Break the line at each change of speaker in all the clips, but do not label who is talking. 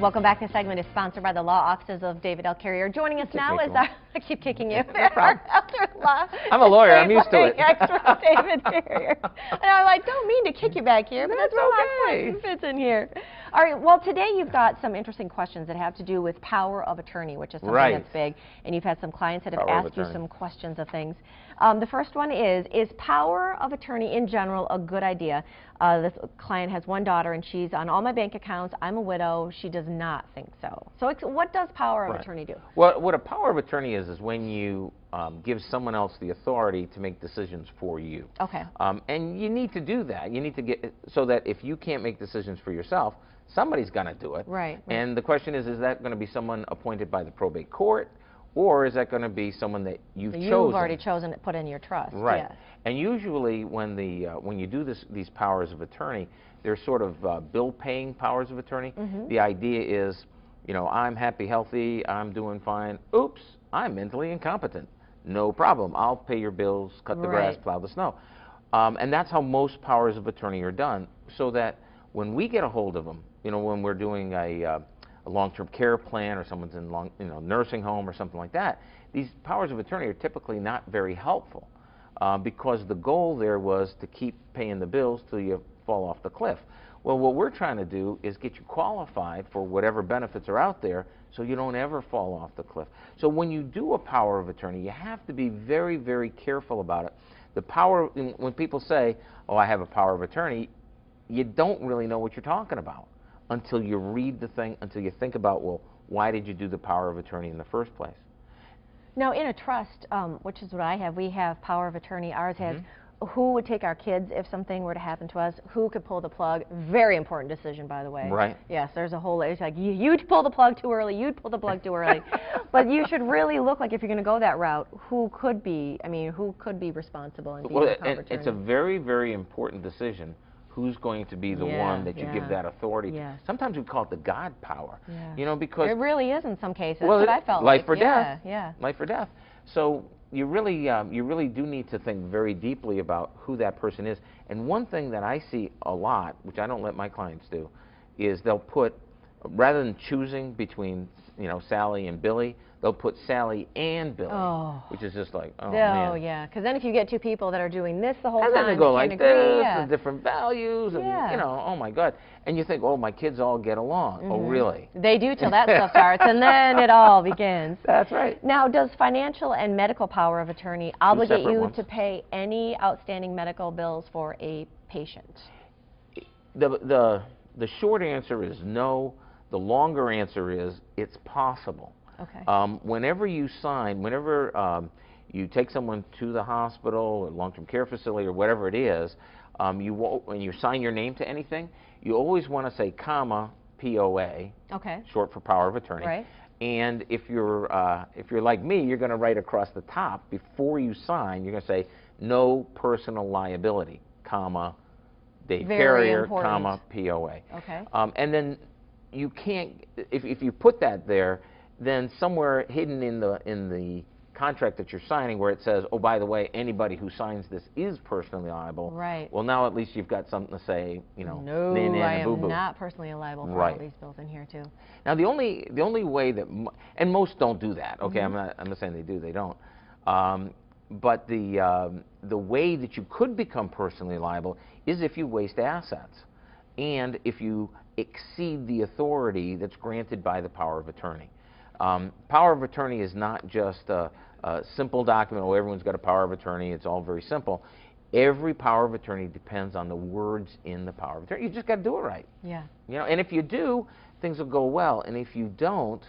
Welcome back. This segment is sponsored by the Law Offices of David L. Carrier. Joining us now is our, I keep kicking you, our elder law.
I'm a lawyer, I'm used to it.
Expert David Carrier. And I'm like, don't mean to kick you back here, but that's okay. It fits in here. All right, well, today you've got some interesting questions that have to do with power of attorney, which is something that's big. And you've had some clients that have asked you some questions of things. The first one is power of attorney in general a good idea? This client has one daughter and she's on all my bank accounts. I'm a widow. She does not think so. So what does power of attorney do?
Well, what a power of attorney is when you give someone else the authority to make decisions for you.
Okay.
And you need to do that. You need to get so that if you can't make decisions for yourself, somebody's going to do it.
Right.
And the question is that going to be someone appointed by the probate court, or is that going to be someone that you've
already chosen to put in your trust?
Right.
Yes.
And usually when you do these powers of attorney, they're sort of bill-paying powers of attorney.
Mm-hmm.
The idea is, you know, I'm happy, healthy, I'm doing fine. Oops, I'm mentally incompetent. No problem. I'll pay your bills, cut the grass, plow the snow. And that's how most powers of attorney are done, so that when we get a hold of them, you know, when we're doing a long-term care plan or someone's in nursing home or something like that, these powers of attorney are typically not very helpful because the goal there was to keep paying the bills till you fall off the cliff. Well, what we're trying to do is get you qualified for whatever benefits are out there so you don't ever fall off the cliff. So when you do a power of attorney, you have to be very, very careful about it. The power, when people say, oh, I have a power of attorney, you don't really know what you're talking about until you read the thing, until you think about, well, why did you do the power of attorney in the first place?
Now, in a trust, which is what I have, we have power of attorney. Ours has who would take our kids if something were to happen to us, who could pull the plug. Very important decision, by the way.
Right.
Yes, there's a whole, it's like, you'd pull the plug too early, you'd pull the plug too early. But you should really look, like, if you're going to go that route, who could be responsible and be the power of attorney?
It's a very, very important decision. Who's going to be the one that you give that authority to? Sometimes we call it the God power. You know, because
it really is in some cases.
Well,
that's what I felt
life
like.
or death. Life or death. So you really do need to think very deeply about who that person is. And one thing that I see a lot, which I don't let my clients do, is they'll put, rather than choosing between, you know, Sally and Billy, they'll put Sally and Billy, which is just like, oh man.
Oh yeah, because then if you get two people that are doing this the whole
time,
and
then they go like this, and different values, and you know, oh my God. And you think, oh, my kids all get along. Oh, really?
They do till that stuff starts, and then it all begins.
That's right.
Now, does financial and medical power of attorney obligate you to pay any outstanding medical bills for a patient?
The short answer is no. The longer answer is it's possible.
Okay.
Whenever you sign, whenever you take someone to the hospital or long-term care facility or whatever it is, when you sign your name to anything, you always want to say comma POA, short for power of attorney.
Right.
And if you're like me, you're going to write across the top before you sign. You're going to say no personal liability, comma Dave Carrier, comma POA.
Okay.
And then you can't, if you put that there, then somewhere hidden in the contract that you're signing where it says, oh, by the way, anybody who signs this is personally liable.
Right.
Well, now at least you've got something to say, you know.
No, I am not personally liable for all these bills in here too.
Now the only way that, and most don't do that. Okay, I'm not saying they do, they don't. But the way that you could become personally liable is if you waste assets, and if you exceed the authority that's granted by the power of attorney. Power of attorney is not just a simple document, oh, everyone's got a power of attorney, it's all very simple. Every power of attorney depends on the words in the power of attorney. You just got to do it right.
Yeah.
You know, and if you do, things will go well. And if you don't,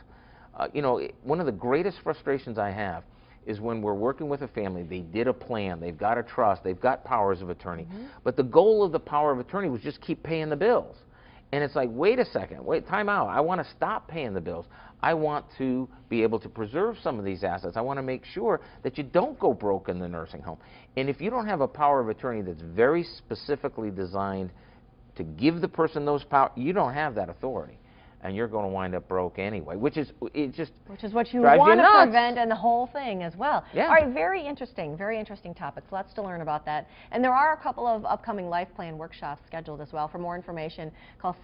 you know, one of the greatest frustrations I have is when we're working with a family, they did a plan, they've got a trust, they've got powers of attorney, but the goal of the power of attorney was just keep paying the bills. And it's like, wait a second, wait, time out. I want to stop paying the bills. I want to be able to preserve some of these assets. I want to make sure that you don't go broke in the nursing home. And if you don't have a power of attorney that's very specifically designed to give the person those powers, you don't have that authority. and you're going to wind up broke anyway, which is what you
want to prevent, and the whole thing as well.
Yeah.
All right, very interesting topics. Lots to learn about that. And there are a couple of upcoming life plan workshops scheduled as well. For more information, call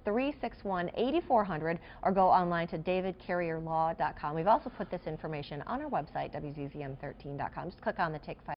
616-361-8400 or go online to davidcarrierlaw.com. We've also put this information on our website, WZZM13.com. Just click on the Take 5